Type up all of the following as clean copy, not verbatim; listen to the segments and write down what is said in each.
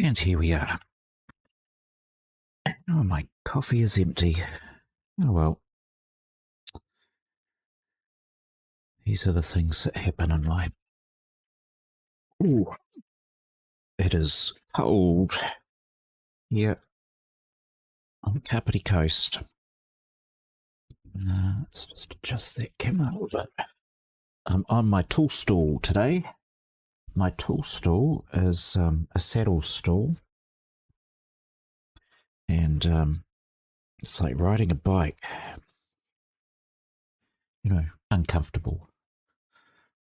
And here we are. Oh, my coffee is empty. Oh well. These are the things that happen in life. Ooh, it is cold here on the Kapiti coast. Let's just adjust that camera a little bit. I'm on my tool stool today. My tool stool is a saddle stool. And it's like riding a bike. You know, uncomfortable.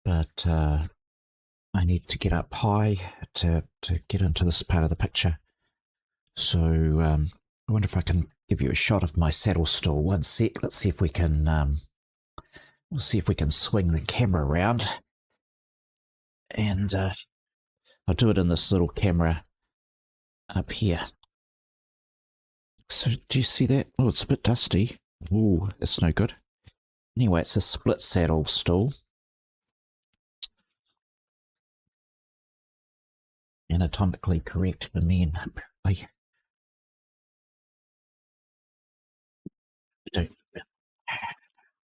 But I need to get up high to get into this part of the picture. So I wonder if I can give you a shot of my saddle stool. One sec. Let's see if we can. We'll see if we can swing the camera around, and I'll do it in this little camera up here. So do you see that? Oh, it's a bit dusty. Ooh, it's no good. Anyway, it's a split saddle stool. Anatomically correct for men, apparently. I don't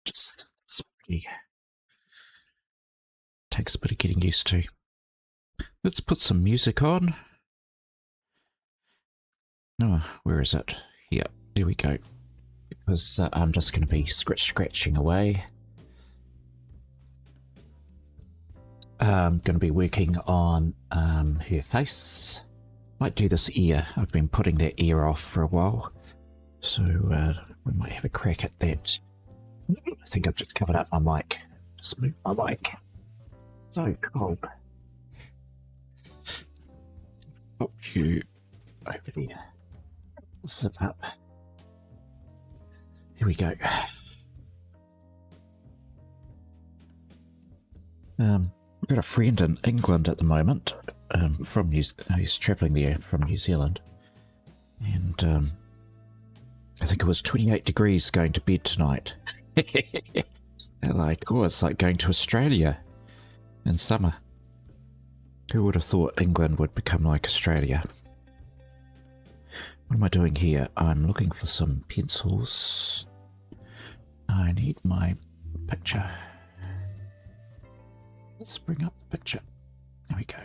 just it's pretty, takes a bit of getting used to. Let's put some music on. Oh, where is it? Here, there we go. Because I'm just going to be scratching away. I'm going to be working on her face. Might do this ear. I've been putting that ear off for a while. So we might have a crack at that. I think I've just covered up my mic. Just move my mic. So cold. Pop you over there. Zip up. Here we go. We've got a friend in England at the moment. He's travelling there from New Zealand, and I think it was 28 degrees going to bed tonight. And like, oh, it's like going to Australia in summer. Who would have thought England would become like Australia? What am I doing here? I'm looking for some pencils. I need my picture. Let's bring up the picture. There we go.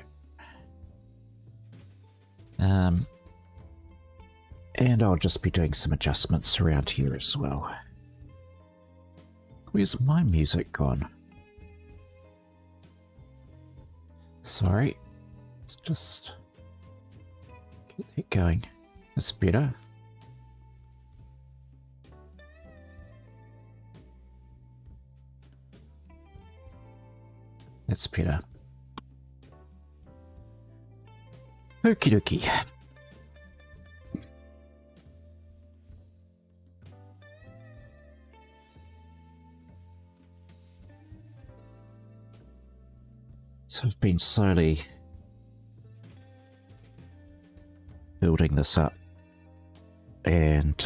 And I'll just be doing some adjustments around here as well. Where's my music gone? Sorry. Let's just get that going. That's better. That's better. Okie dokie. So I've been slowly building this up, and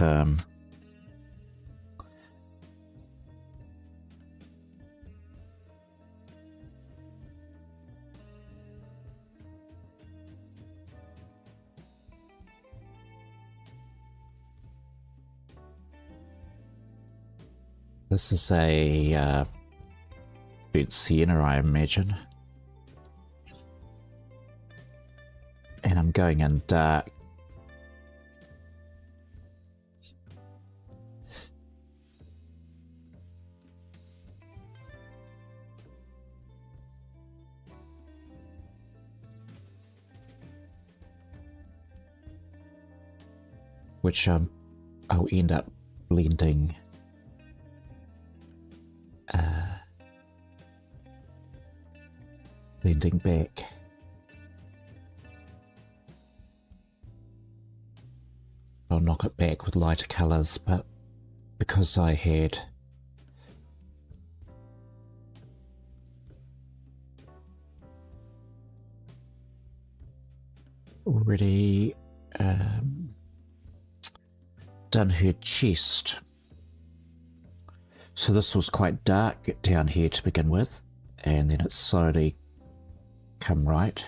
this is a burnt sienna, I imagine. And I'm going in dark. Which I'll end up blending back. I'll knock it back with lighter colours, but because I had already done her chest, so this was quite dark down here to begin with, and then it slowly come right.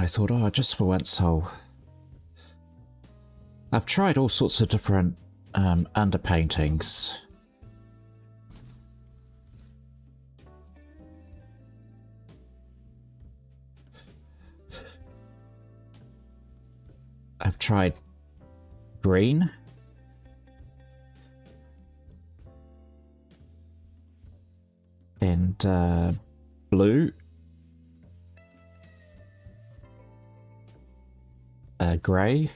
I thought, oh, just for once I've tried all sorts of different underpaintings. I've tried green. And blue. Grey.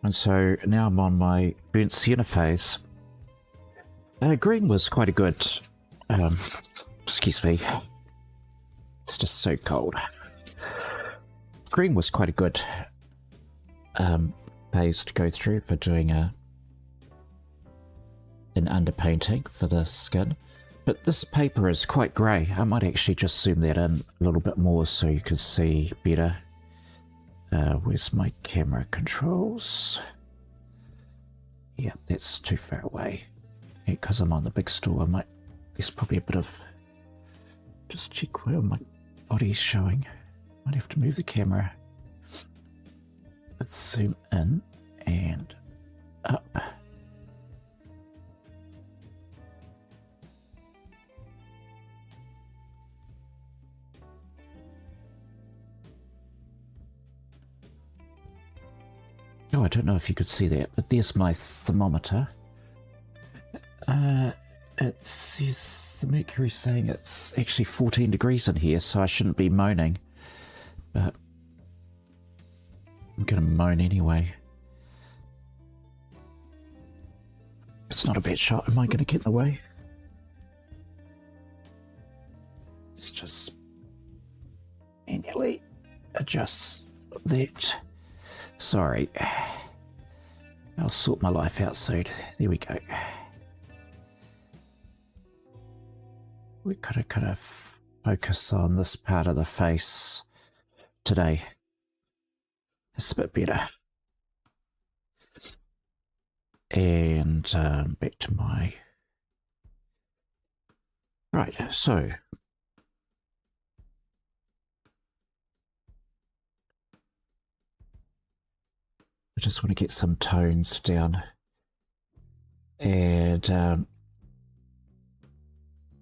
And so now I'm on my burnt sienna phase. Green was quite a good, excuse me, it's just so cold. Green was quite a good phase to go through for doing an underpainting for the skin. But this paper is quite grey. I might actually just zoom that in a little bit more so you can see better. Where's my camera controls? Yeah, that's too far away. Because I'm on the big store, there's probably a bit of... Just check where my body's showing. Might have to move the camera. Let's zoom in and up. Oh, I don't know if you could see that, but there's my thermometer. It says the mercury's saying it's actually 14 degrees in here, so I shouldn't be moaning. But I'm gonna moan anyway. It's not a bad shot. Am I gonna get in the way? Let's just manually adjust that. Sorry. I'll sort my life out soon. There we go. We gotta kind of focus on this part of the face today. It's a bit better. And back to my... Right, so... I just want to get some tones down. And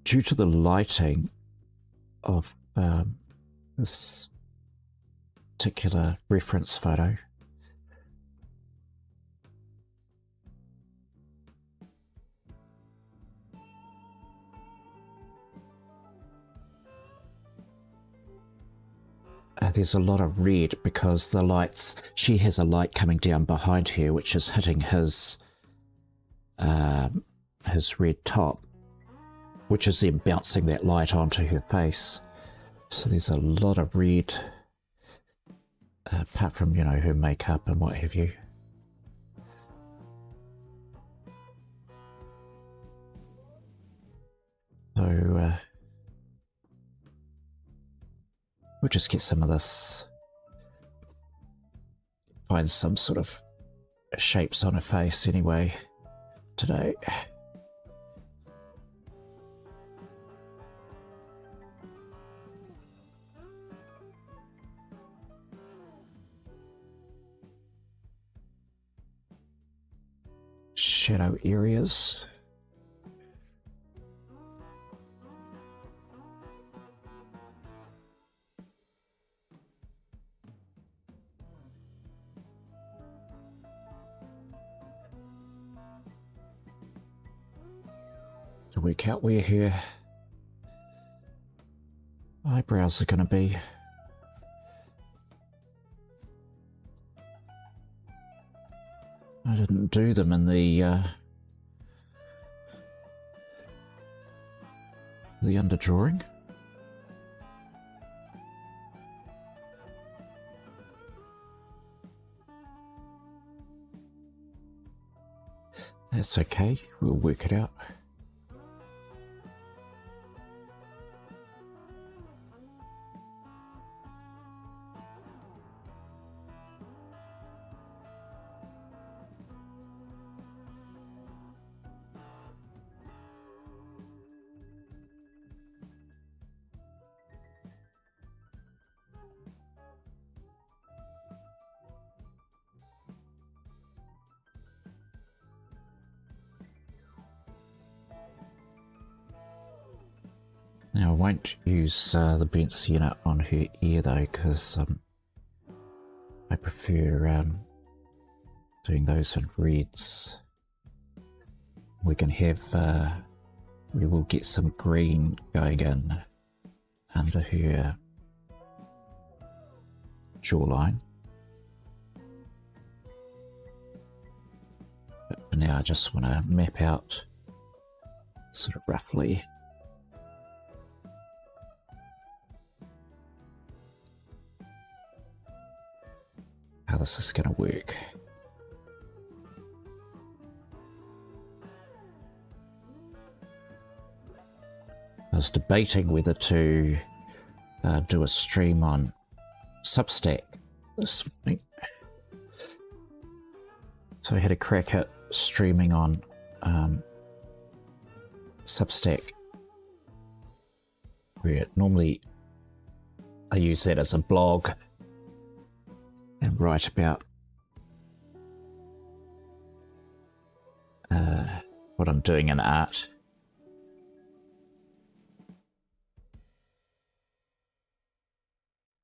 due to the lighting of this particular reference photo, there's a lot of red because the lights, she has a light coming down behind her which is hitting his red top, which is then bouncing that light onto her face. So there's a lot of red, apart from, you know, her makeup and what have you. So we'll just get some of this, find some sort of shapes on her face anyway today. Shadow areas. To work out where her eyebrows are going to be. I didn't do them in the underdrawing. That's okay, we'll work it out. Now I won't use the bent unit on her ear though, because I prefer doing those in reds. We can have, we will get some green going in under her jawline. But for now I just want to map out sort of roughly how this is going to work. I was debating whether to do a stream on Substack this week. So I had a crack at streaming on Substack, where normally I use that as a blog and write about what I'm doing in art.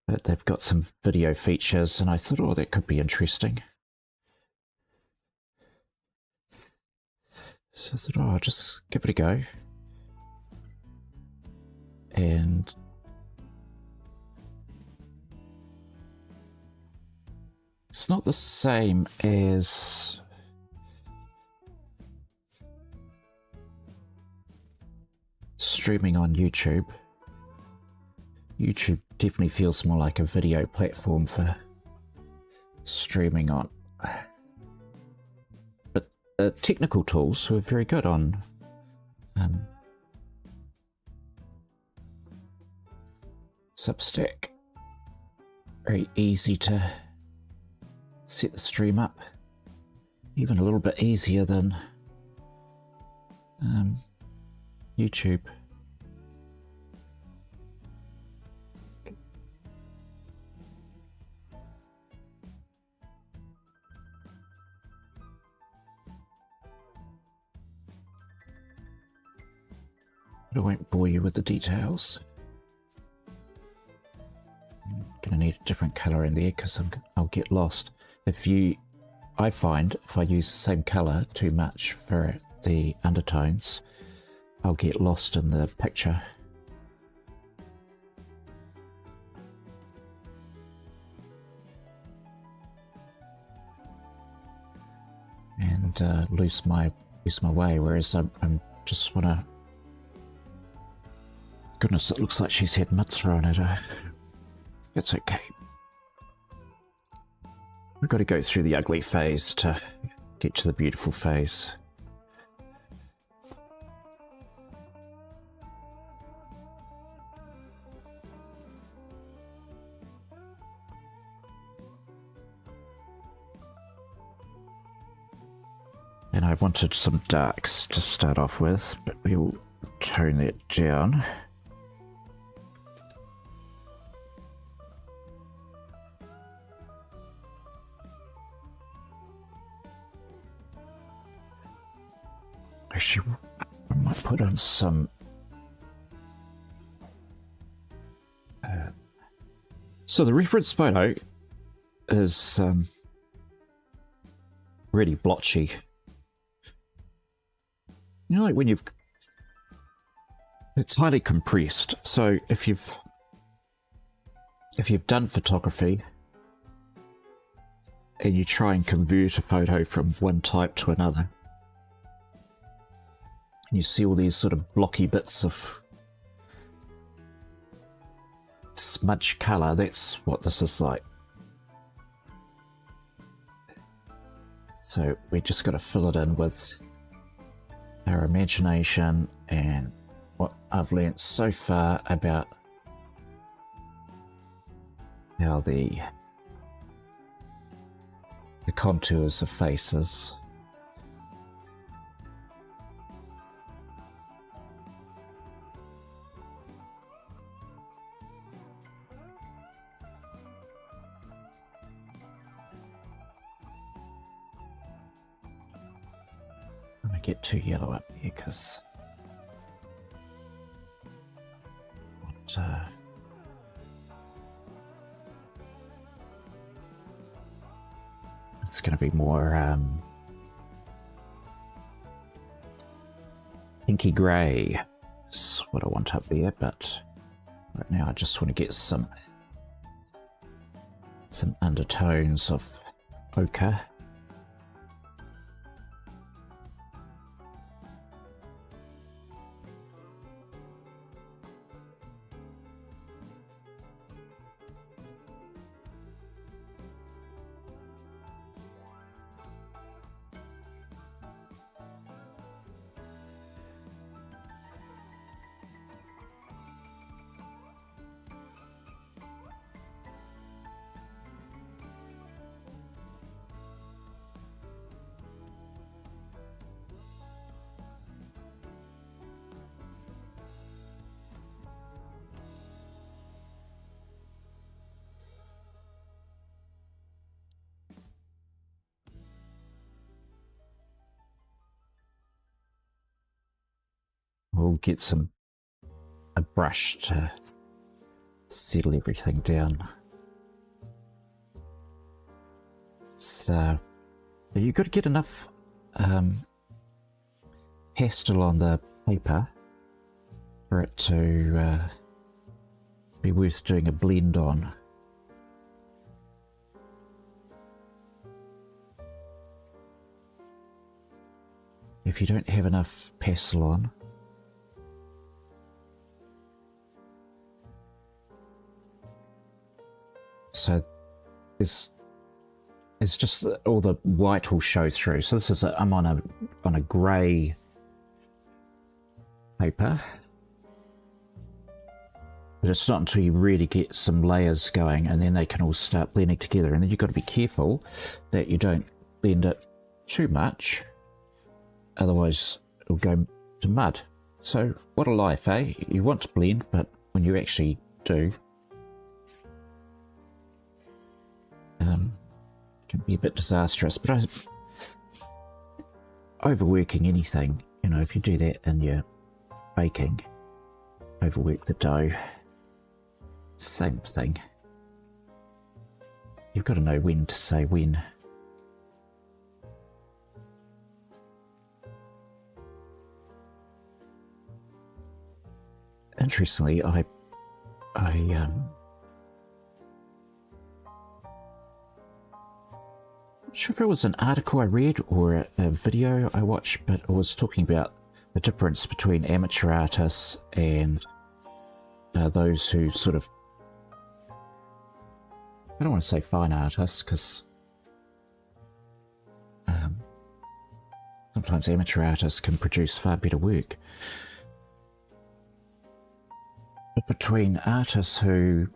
But they've got some video features, and I thought, oh, that could be interesting. So I thought, oh, I'll just give it a go. And it's not the same as streaming on YouTube. YouTube definitely feels more like a video platform for streaming on. But the technical tools were very good on Substack. Very easy to set the stream up. Even a little bit easier than YouTube. I won't bore you with the details. I'm gonna need a different color in there because I'll get lost. I find if I use the same color too much for the undertones, I'll get lost in the picture. And lose my way. Whereas I'm just wanna. Goodness, it looks like she's had mud thrown at her. It's okay. We've got to go through the ugly phase to get to the beautiful phase. And I wanted some darks to start off with, but we'll tone that down. Actually, I might put on some so the reference photo is really blotchy. You know, like when it's highly compressed. So if you've done photography and you try and convert a photo from one type to another, you see all these sort of blocky bits of smudge colour. That's what this is like. So we just got to fill it in with our imagination and what I've learnt so far about how the contours of faces. Get too yellow up here because it's going to be more pinky grey. That's what I want up there, but right now I just want to get some undertones of ochre. We'll get a brush to settle everything down. So you've got to get enough pastel on the paper for it to be worth doing a blend on. If you don't have enough pastel on, so it's just all the white will show through. So this is I'm on a grey paper, but it's not until you really get some layers going, and then they can all start blending together. And then you've got to be careful that you don't blend it too much, otherwise it'll go to mud. So what a life, eh? You want to blend, but when you actually do, can be a bit disastrous. But overworking anything, you know, if you do that in your baking, overwork the dough, same thing. You've got to know when to say when. Interestingly, I'm not sure if it was an article I read or a video I watched, but it was talking about the difference between amateur artists and those who sort of, I don't want to say fine artists, because sometimes amateur artists can produce far better work. But between artists who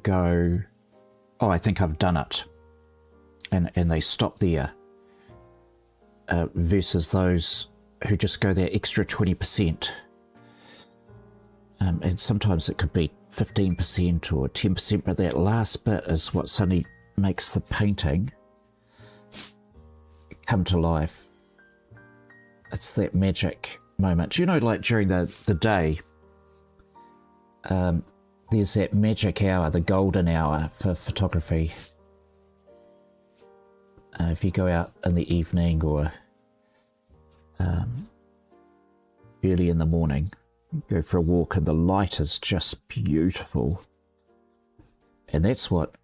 go, oh, I think I've done it, and they stop there, versus those who just go that extra 20%. And sometimes it could be 15% or 10%, but that last bit is what suddenly makes the painting come to life. It's that magic moment. You know, like during the day, there's that magic hour, the golden hour for photography. If you go out in the evening or early in the morning, go for a walk and the light is just beautiful. And that's what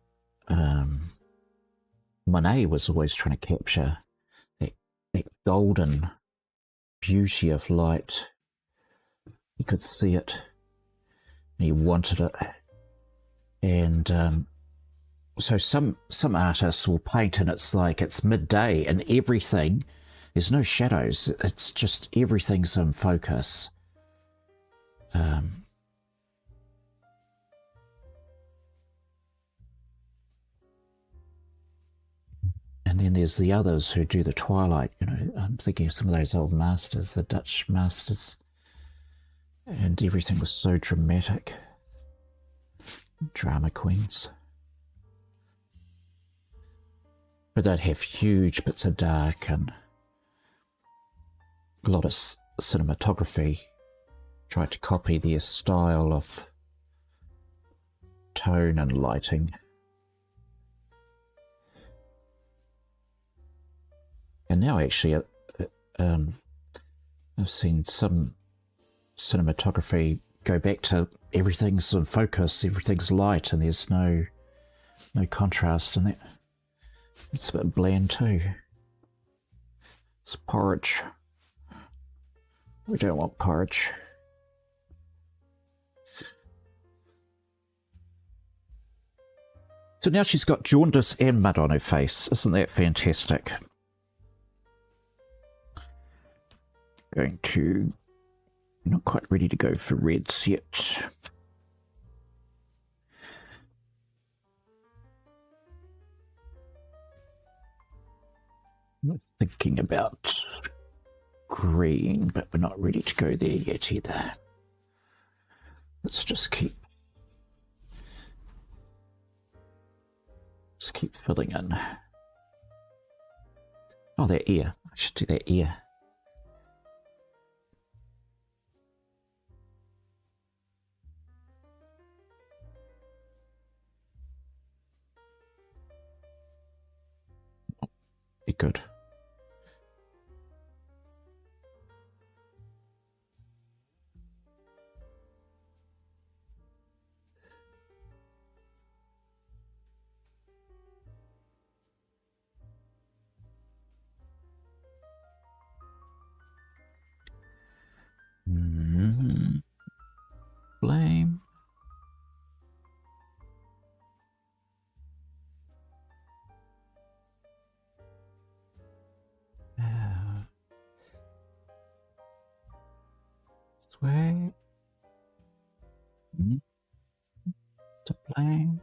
Monet was always trying to capture, that golden beauty of light. You could see it, and he wanted it. And so some artists will paint and it's like it's midday and everything, there's no shadows, it's just everything's in focus. And then there's the others who do the twilight, you know. I'm thinking of some of those old masters, the Dutch masters, and everything was so dramatic. Drama queens. But they'd have huge bits of dark and a lot of cinematography tried to copy their style of tone and lighting. And now actually I've seen some cinematography go back to everything's in focus, everything's light, and there's no contrast in that. It's a bit bland too. It's porridge. We don't want porridge. So now she's got jaundice and mud on her face. Isn't that fantastic? Going to... Not quite ready to go for reds yet. I'm thinking about green, but we're not ready to go there yet either. Let's just keep filling in. Oh, that ear. I should do that ear. Be good. Blame. Sway. To blame.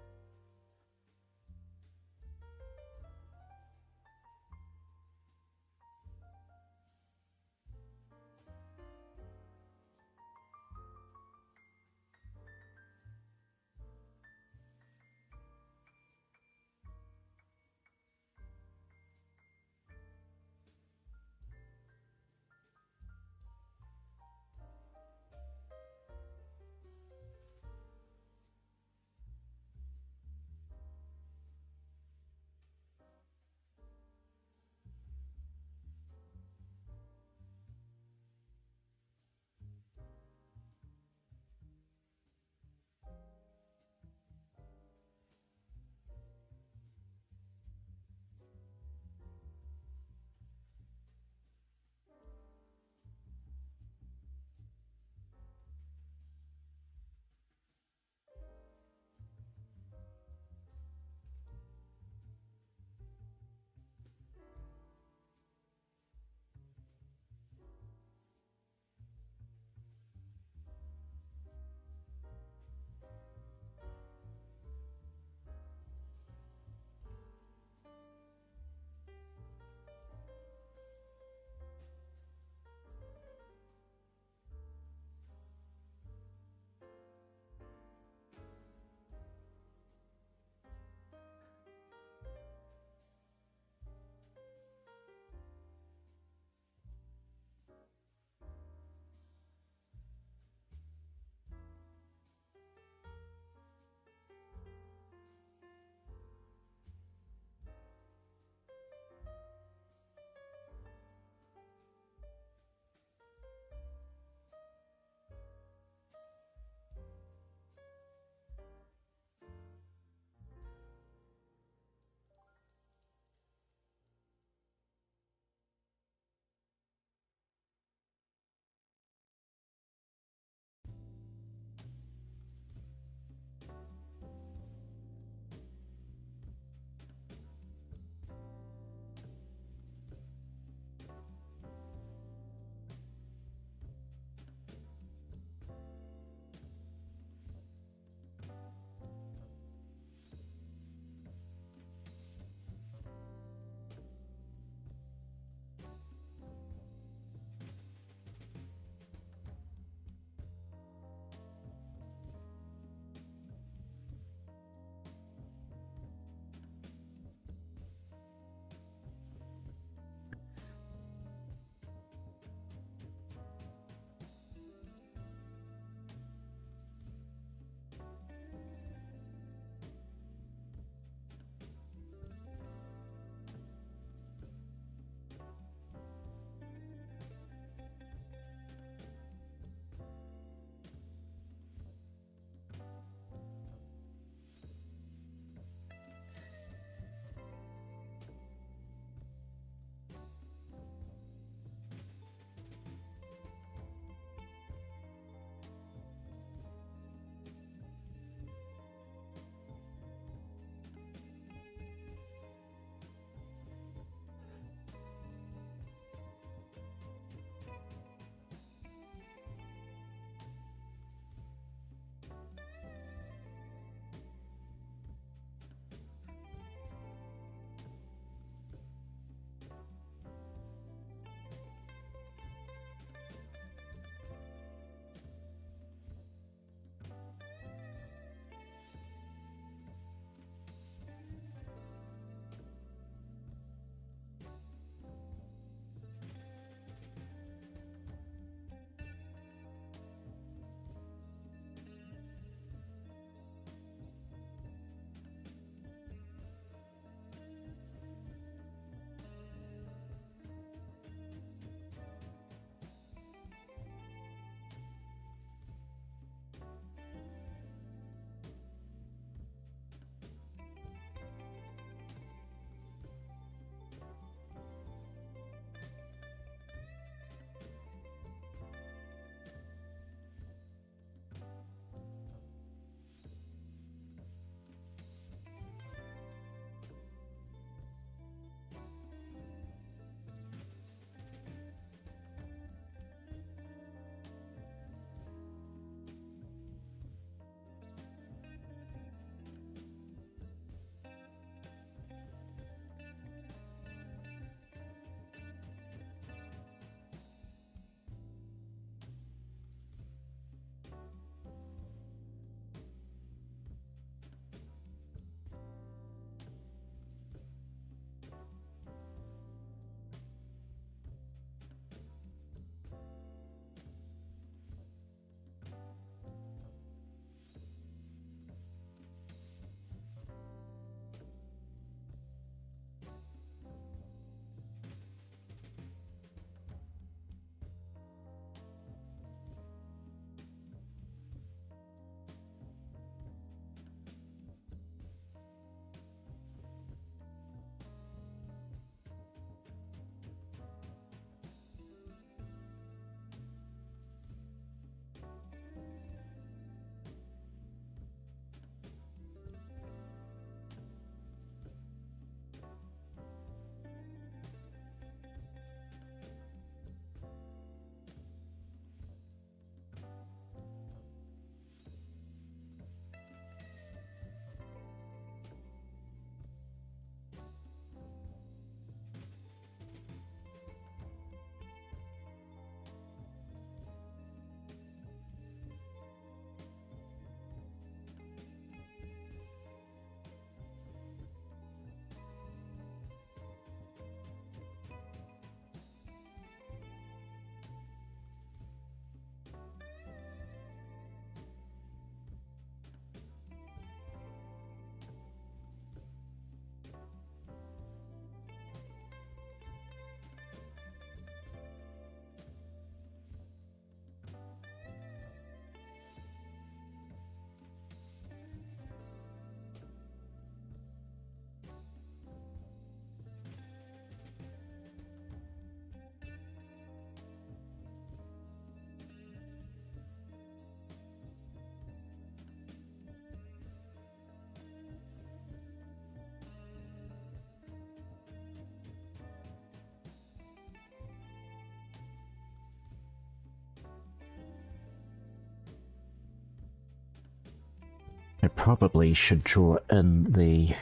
I probably should draw in the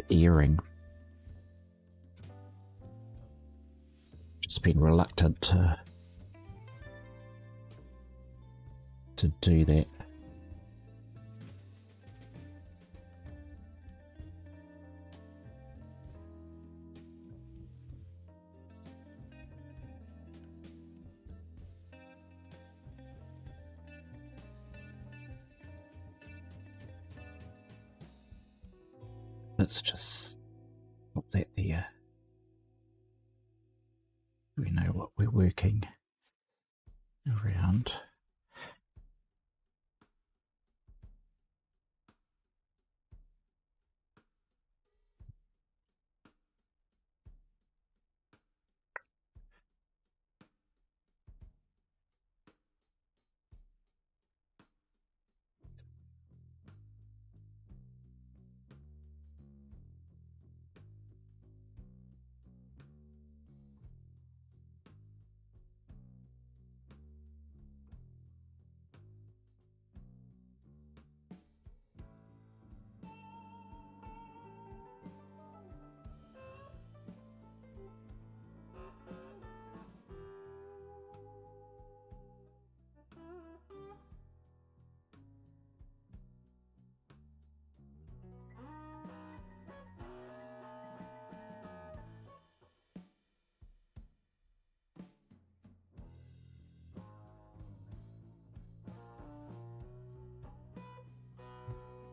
earring. Just been reluctant to do that. Let's just pop that there. We know what we're working around.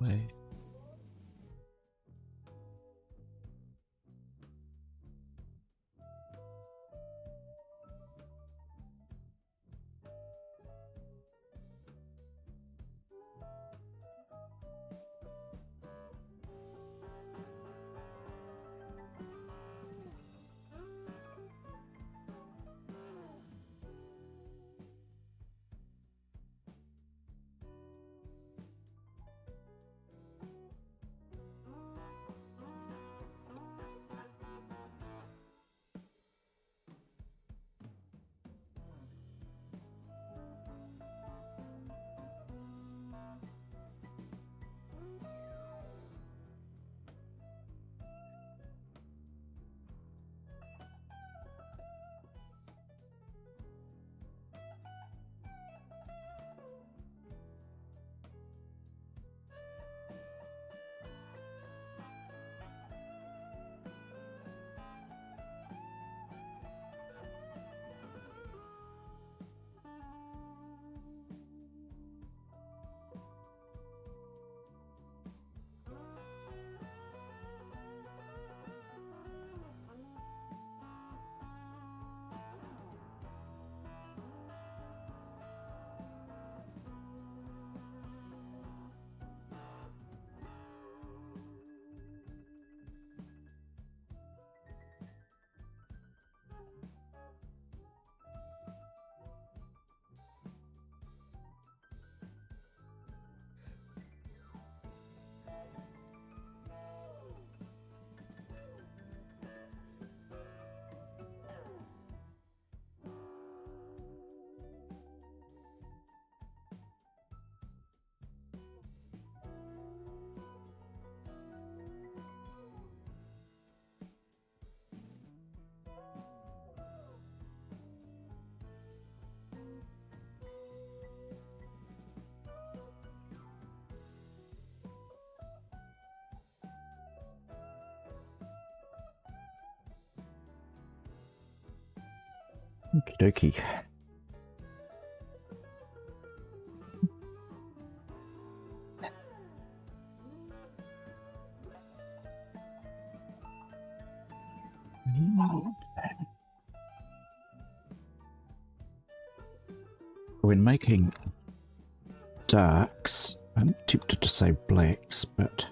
Wait. Okie dokie. When making darks, I'm tempted to say blacks, but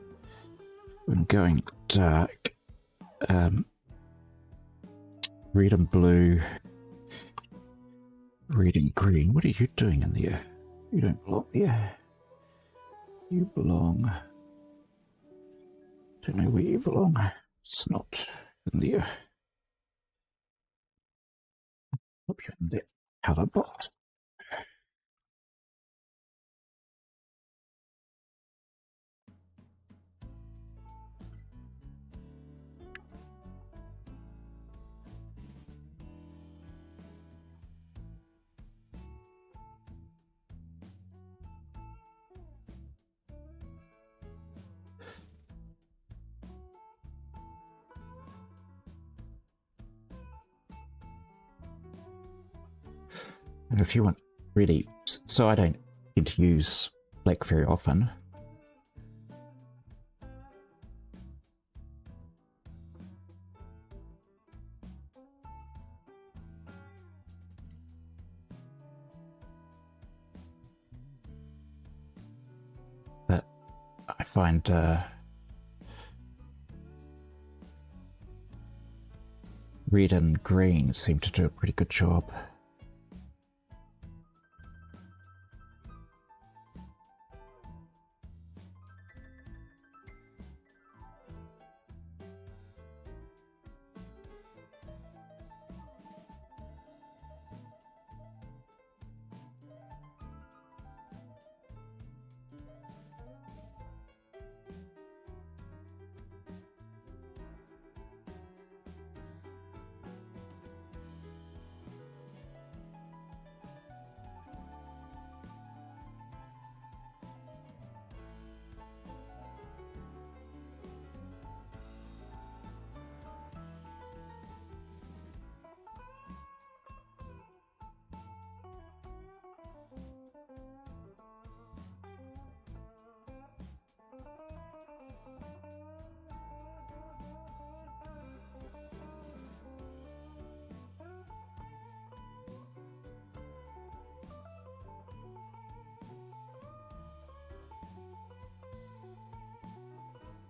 when going dark, red and blue, red and green. What are you doing in there? You don't belong there. You belong. Don't know where you belong. It's not in there. Put you in that colour box. If you want really, so I don't get to use black very often. But I find red and green seem to do a pretty good job.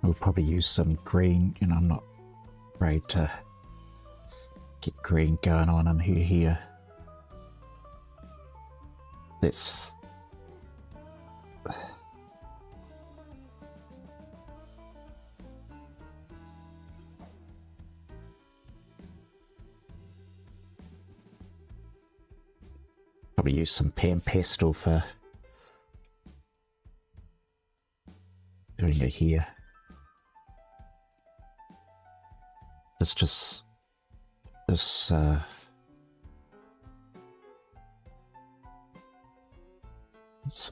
We'll probably use some green, you know, I'm not afraid to get green going on in here. Let's probably use some pastel for doing it here. It's just this it's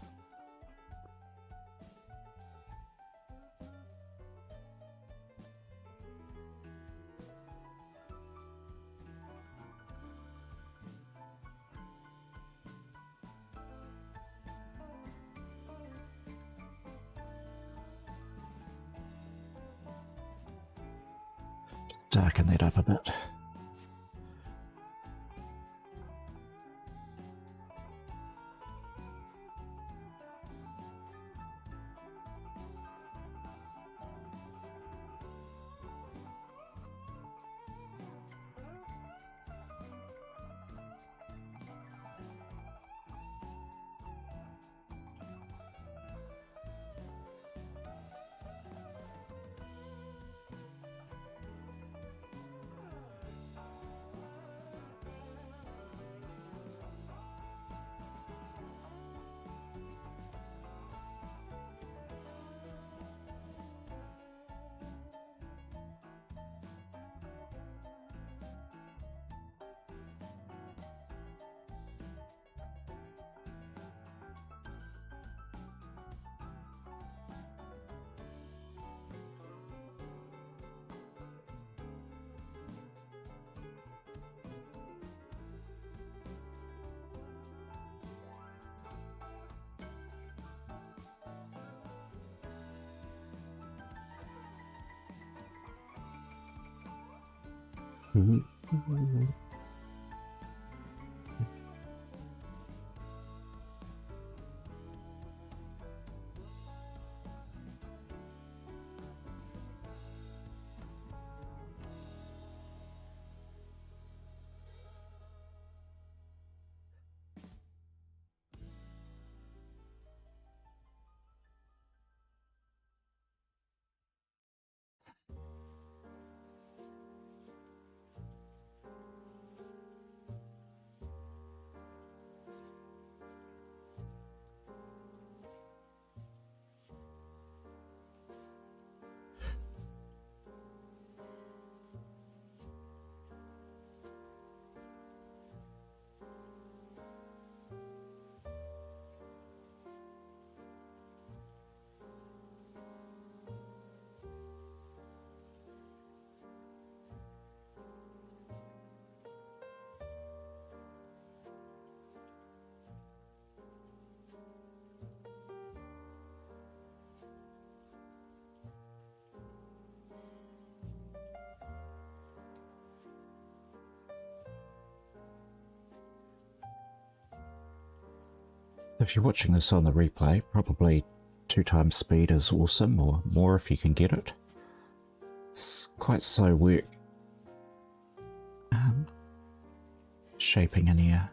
darken that up a bit. If you're watching this on the replay, probably 2x speed is awesome, or more if you can get it. It's quite slow work shaping in here.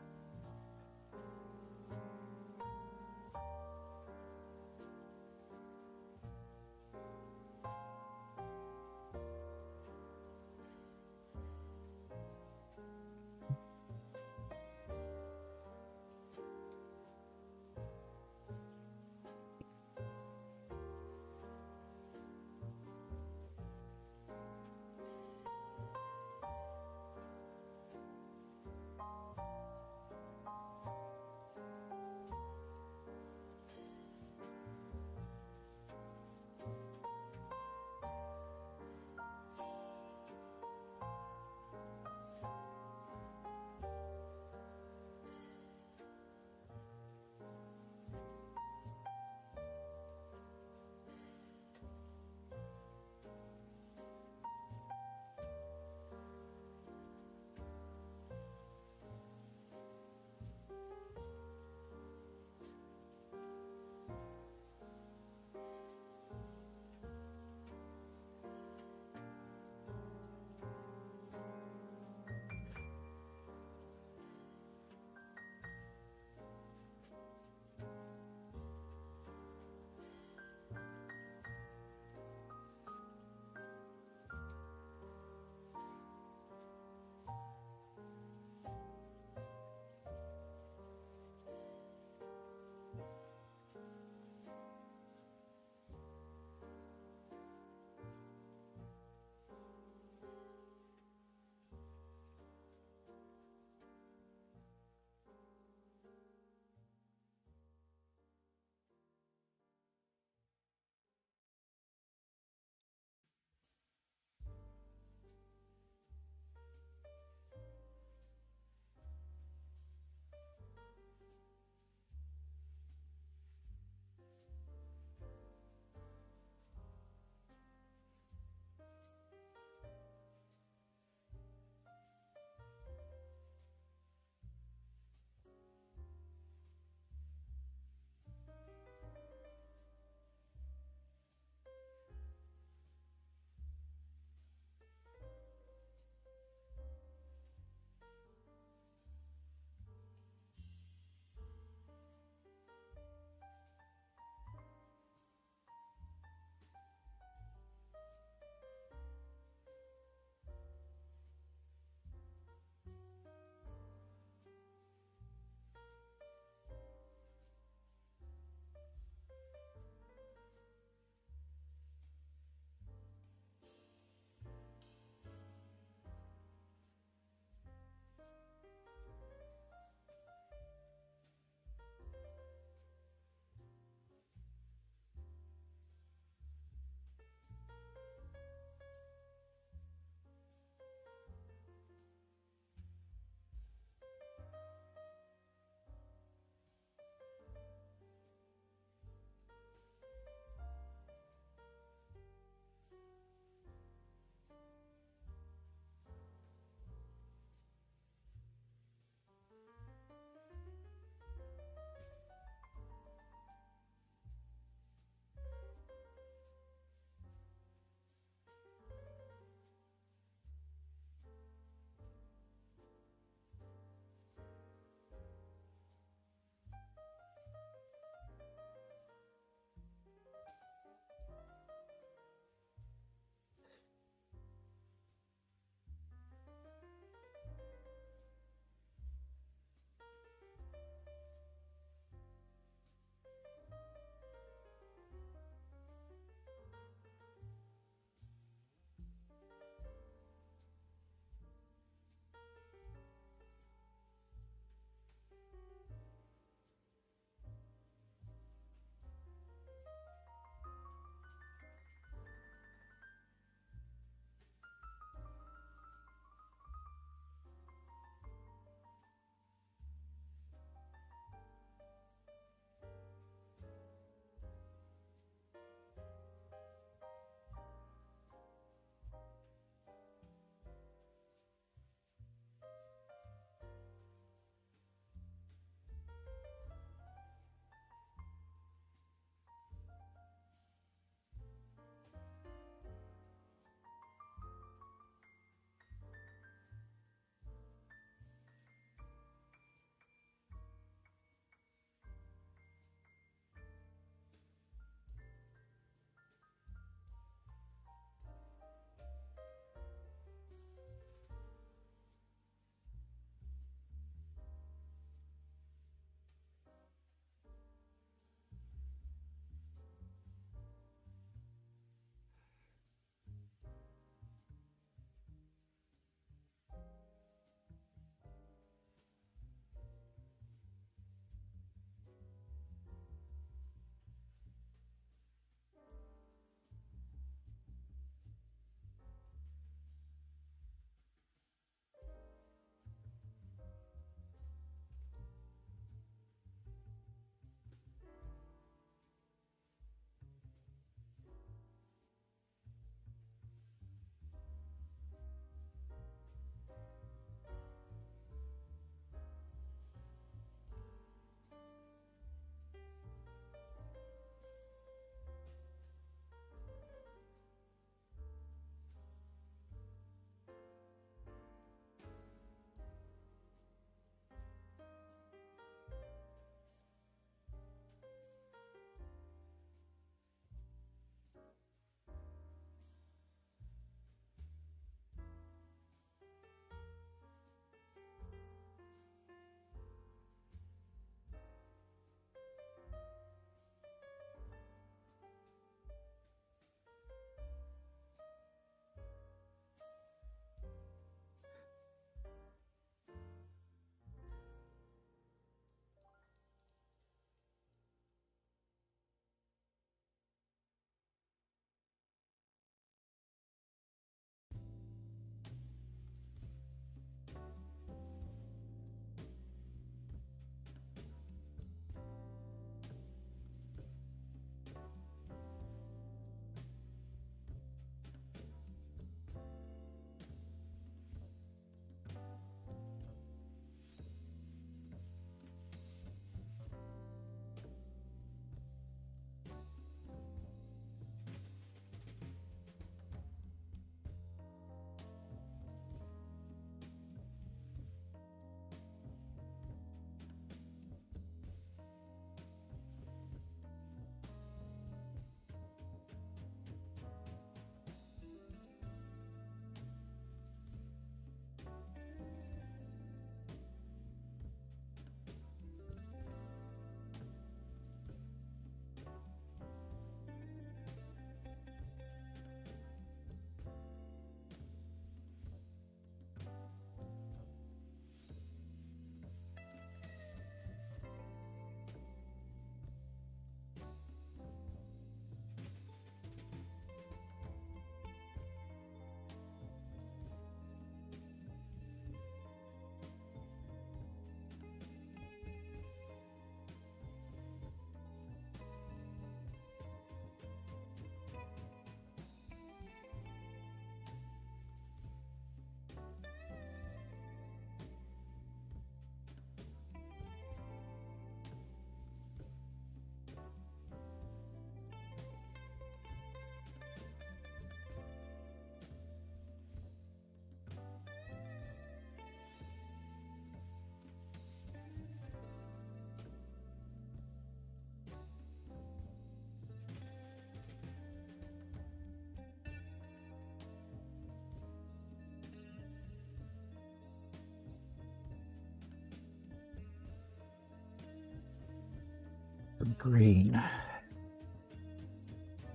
some green.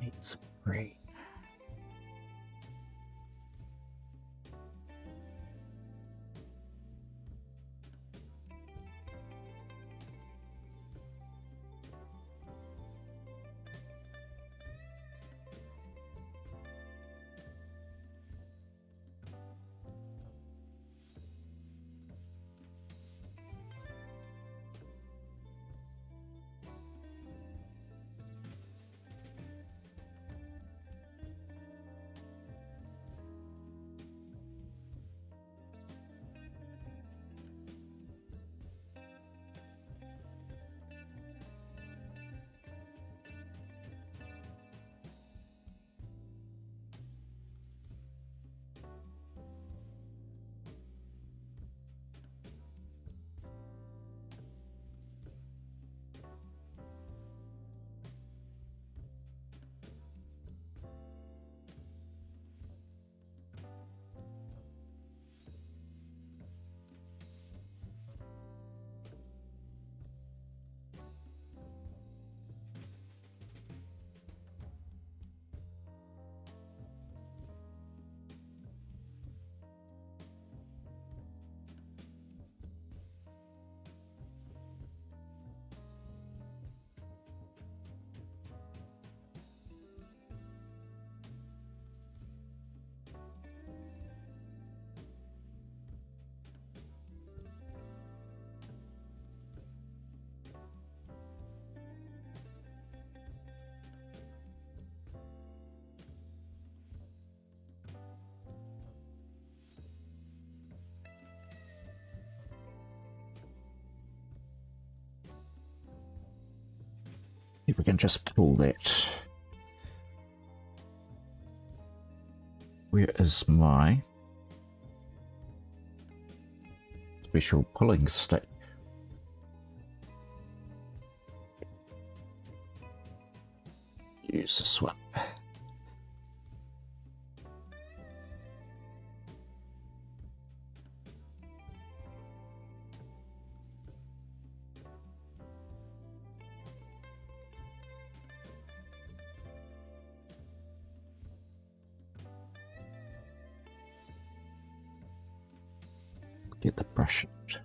Need some green. If we can just pull that. Where is my special pulling stick? Use this one. Get the brush out.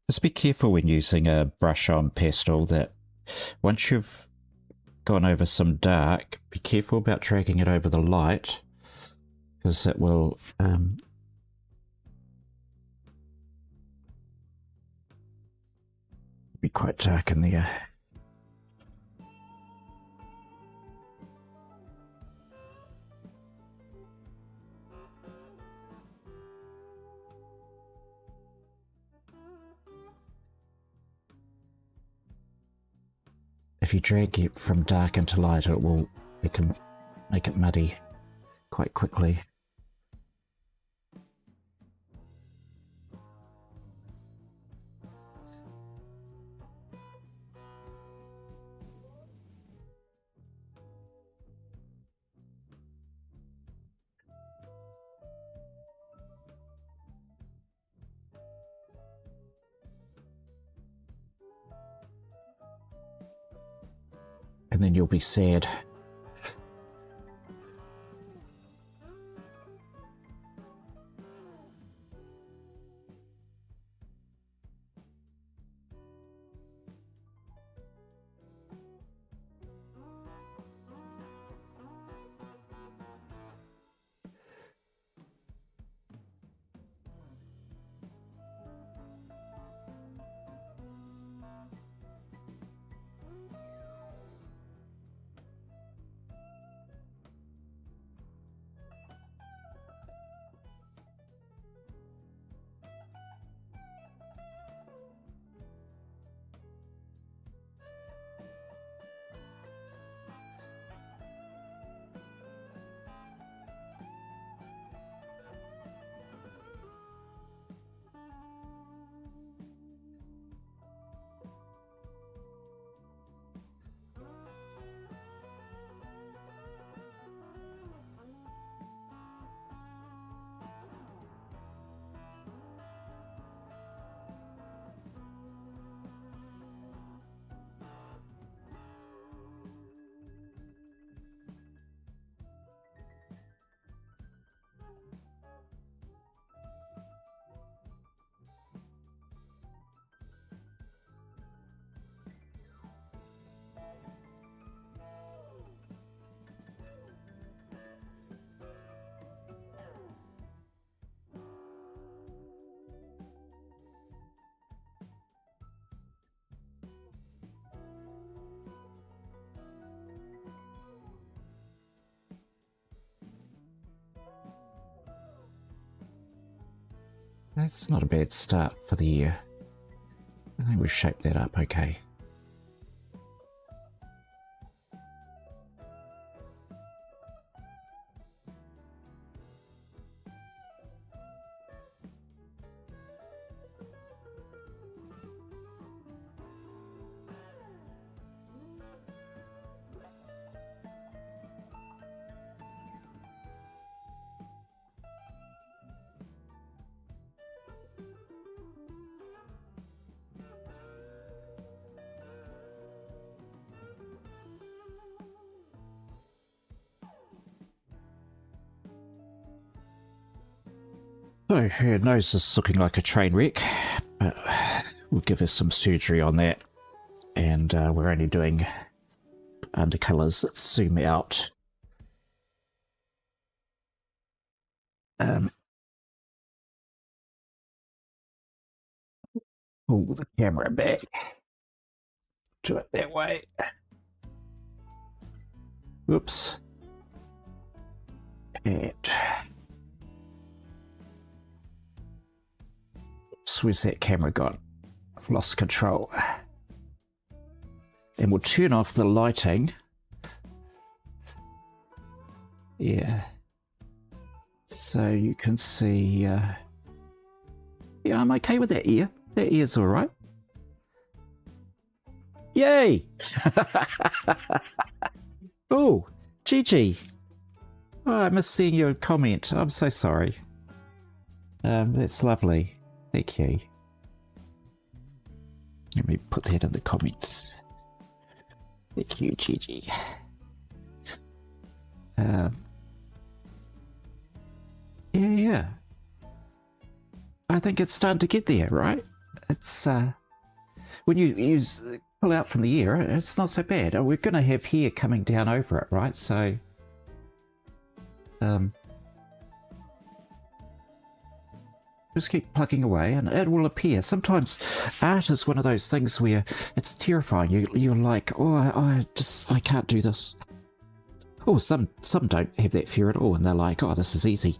Just be careful when using a brush on pastel that once you've gone over some dark, be careful about dragging it over the light, because it will be quite dark in there. If you drag it from dark into light, it can make it muddy quite quickly. and then you'll be sad. That's not a bad start for the year. I think we've shaped that up okay. Oh, her nose is looking like a train wreck, but we'll give her some surgery on that. And we're only doing undercolours that zoom out. Pull the camera back. Do it that way. Whoops. And where's that camera gone? I've lost control. And we'll turn off the lighting. Yeah. So you can see... yeah, I'm okay with that ear. That ear's alright. Yay! Oh, Gigi. Oh, I missed seeing your comment. I'm so sorry. That's lovely. Thank you. Let me put that in the comments. Thank you, Gigi. Yeah. I think it's starting to get there, right? It's, when you pull out from the ear, it's not so bad. We're going to have hair coming down over it, right? So, just keep plugging away and it will appear. Sometimes art is one of those things where it's terrifying. You're like, oh, I can't do this. Oh, some don't have that fear at all and they're like, oh, this is easy.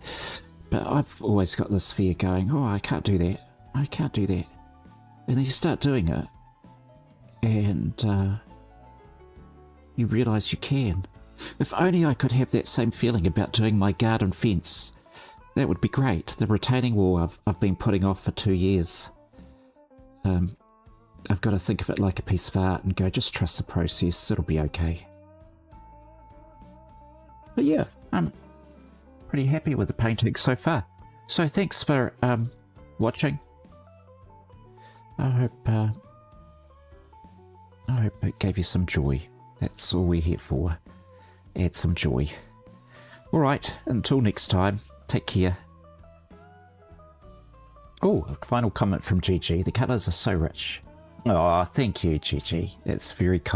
But I've always got this fear going, oh, I can't do that. I can't do that. And then you start doing it and you realise you can. If only I could have that same feeling about doing my garden fence. That would be great. The retaining wall I've been putting off for 2 years. I've got to think of it like a piece of art and go, just trust the process, it'll be okay. But yeah, I'm pretty happy with the painting so far. So thanks for watching. I hope it gave you some joy. That's all we're here for. Add some joy. Alright, until next time, take care. Oh, a final comment from Gigi. The colours are so rich. Oh, thank you, Gigi. That's very kind.